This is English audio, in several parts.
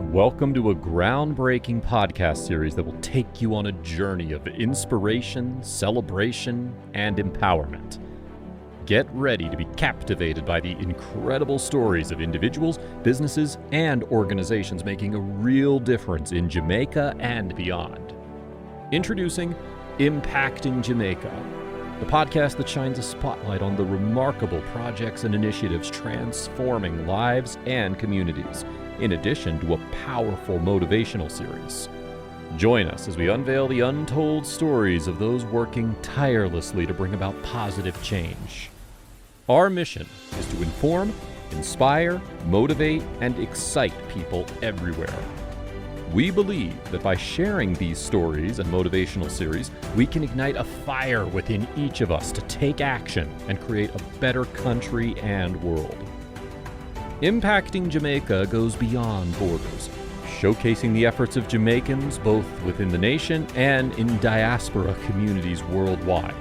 Welcome to a groundbreaking podcast series that will take you on a journey of inspiration, celebration, and empowerment. Get ready to be captivated by the incredible stories of individuals, businesses, and organizations making a real difference in Jamaica and beyond. Introducing Impacting Jamaica, the podcast that shines a spotlight on the remarkable projects and initiatives transforming lives and communities, in addition to a powerful motivational series. Join us as we unveil the untold stories of those working tirelessly to bring about positive change. Our mission is to inform, inspire, motivate, and excite people everywhere. We believe that by sharing these stories and motivational series, we can ignite a fire within each of us to take action and create a better country and world. Impacting Jamaica goes beyond borders, showcasing the efforts of Jamaicans both within the nation and in diaspora communities worldwide.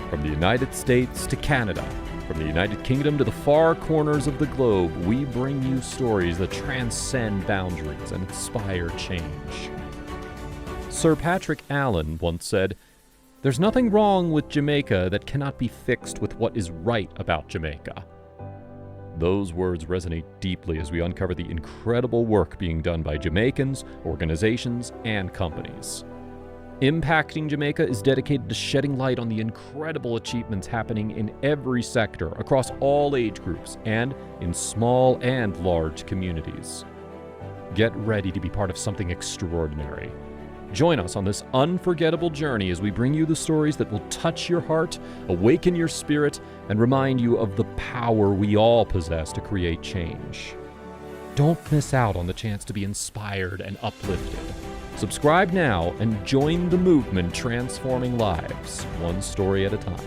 From the United States to Canada, from the United Kingdom to the far corners of the globe, we bring you stories that transcend boundaries and inspire change. Sir Patrick Allen once said, "There's nothing wrong with Jamaica that cannot be fixed with what is right about Jamaica." Those words resonate deeply as we uncover the incredible work being done by Jamaicans, organizations, and companies. Impacting Jamaica is dedicated to shedding light on the incredible achievements happening in every sector, across all age groups, and in small and large communities. Get ready to be part of something extraordinary. Join us on this unforgettable journey as we bring you the stories that will touch your heart, awaken your spirit, and remind you of the power we all possess to create change. Don't miss out on the chance to be inspired and uplifted. Subscribe now and join the movement transforming lives, one story at a time.